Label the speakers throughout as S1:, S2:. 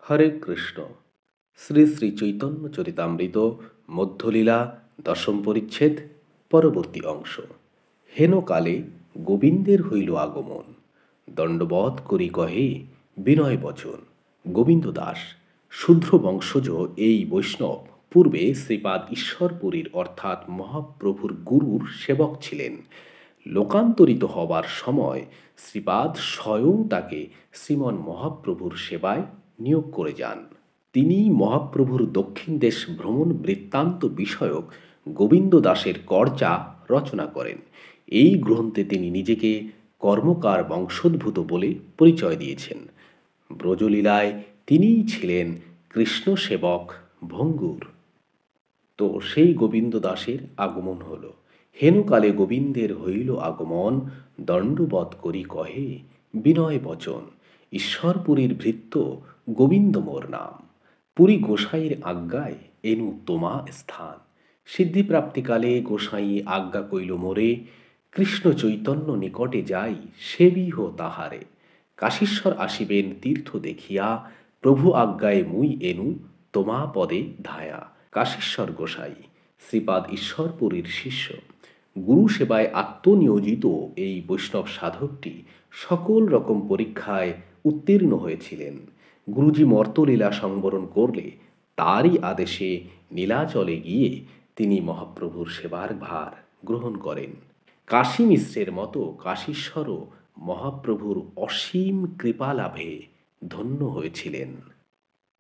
S1: হরে কৃষ্ণ। শ্রী শ্রী চৈতন্য চরিতামৃত মধ্যলীলা দশম পরিচ্ছেদ পরবর্তী অংশ। হেনকালে গোবিন্দের হইল আগমন, দণ্ডবৎ করি কহে বিনয় বচন। গোবিন্দ দাস শূদ্র বংশজ এই বৈষ্ণব পূর্বে শ্রীপাদ ঈশ্বরপুরীর অর্থাৎ মহাপ্রভুর গুরুর সেবক ছিলেন। লোকান্তরিত হবার সময় শ্রীপাদ স্বয়ং তাকে শ্রীমন মহাপ্রভুর সেবায় নিয়োগ করে যান। তিনি মহাপ্রভুর দক্ষিণ দেশ ভ্রমণ বৃত্তান্ত বিষয়ক গোবিন্দ দাসের কর্চা রচনা করেন। এই গ্রন্থে তিনি নিজেকে কর্মকার বংশোদ্ভূত বলে পরিচয় দিয়েছেন। ব্রজলীলায় তিনিই ছিলেন কৃষ্ণ সেবক ভঙ্গুর। তো সেই গোবিন্দ দাসের আগমন হল। হেনকালে গোবিন্দের হইল আগমন, দণ্ডবৎ করি কহে বিনয় বচন। ঈশ্বরপুরীর ভৃত্য গোবিন্দ মোর নাম, পুরী গোসাইয়ের আজ্ঞায় এনু তোমা স্থান। সিদ্ধিপ্রাপ্তিকালে গোসাই আজ্ঞা কইল মোরে, কৃষ্ণ চৈতন্য নিকটে যাই সেবিহ তাহারে। কাশীশ্বর আসিবেন তীর্থ দেখিয়া, প্রভু আজ্ঞায় মুই এনু তোমা পদে ধায়া। কাশীশ্বর গোসাই শ্রীপাদ ঈশ্বরপুরীর শিষ্য। গুরু সেবায় আত্মনিয়োজিত এই বৈষ্ণব সাধকটি সকল রকম পরীক্ষায় উত্তীর্ণ হয়েছিলেন। গুরুজি মর্তলীলা সংবরণ করলে তারই আদেশে নীলাচলে গিয়ে তিনি মহাপ্রভুর সেবার ভার গ্রহণ করেন। কাশী মিশ্রের মতো কাশীশ্বরও মহাপ্রভুর অসীম কৃপা লাভে ধন্য হয়েছিলেন।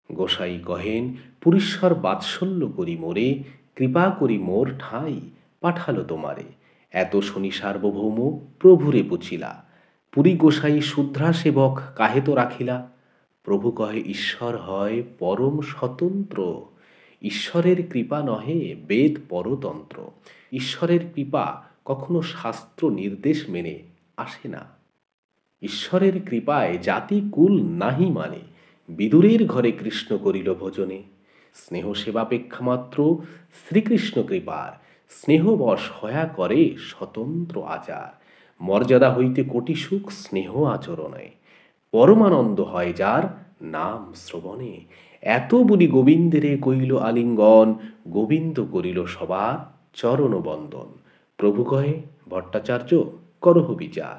S1: গোসাই কহেন, পুরীশ্বর বাৎসল্য করি মোরে, কৃপা করি মোর ঠাঁই পাঠালো তোমারে। এত শনি সার্বভৌম প্রভুরে পুছিলা, পুরী গোসাই শুদ্রা সেবক কাহে তো রাখিলা। প্রভু কহে ঈশ্বর হয় পরম স্বতন্ত্র, ঈশ্বরের কৃপা নহে বেদ পরতন্ত্র। ঈশ্বরের কৃপা কখনো শাস্ত্র নির্দেশ মেনে আসে না। ঈশ্বরের কৃপায় জাতি কুল নাহি মানে, বিদুরের ঘরে কৃষ্ণ করিল ভোজনে। স্নেহ সেবাপেক্ষা মাত্র শ্রীকৃষ্ণ কৃপার, স্নেহবশ হয়া করে স্বতন্ত্র আচার। মর্যাদা হইতে কোটি সুখ স্নেহ আচরণে, পরমানন্দ হয় যার নাম শ্রবণে। এত বলি গোবিন্দেরে কইল আলিঙ্গন, গোবিন্দ করিল সবার চরণ বন্দন। প্রভু কহে, ভট্টাচার্য করহ বিচার।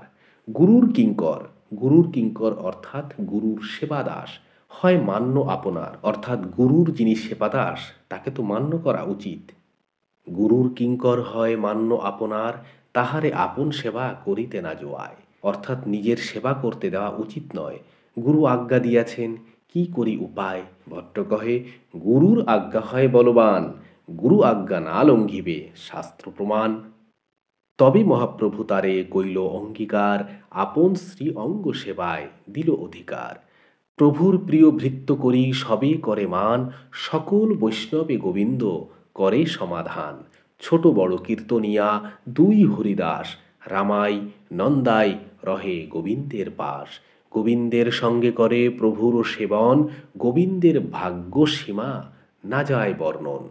S1: গুরুর কিঙ্কর অর্থাৎ গুরুর সেবাদাস হয় মান্য আপনার, অর্থাৎ গুরুর যিনি সেবাদাস তাকে তো মান্য করা উচিত। গুরুর কিঙ্কর হয় মান্য আপনার, তাহারে আপন সেবা করিতে না জোয়ায়, অর্থাৎ নিজের সেবা করতে দেওয়া উচিত নয়। গুরু আজ্ঞা দিয়াছেন, কি করি উপায়? ভট্ট কহে, গুরুর আজ্ঞা হয় বলবান, গুরু আজ্ঞা না লঙ্ঘিবে শাস্ত্র প্রমাণ। তবে মহাপ্রভু তারে কইল অঙ্গীকার, আপন শ্রী অঙ্গ সেবায় দিল অধিকার। প্রভুর প্রিয় ভৃত্য করি সবে করে মান, সকল বৈষ্ণবে গোবিন্দ করে সমাধান। ছোট বড় কীর্তনিয়া দুই হরিদাস, রামাই নন্দাই রহে গোবিন্দের পাশ। গোবিন্দের সঙ্গে করে প্রভুর সেবন, গোবিন্দের ভাগ্য সীমা না যায় বর্ণন।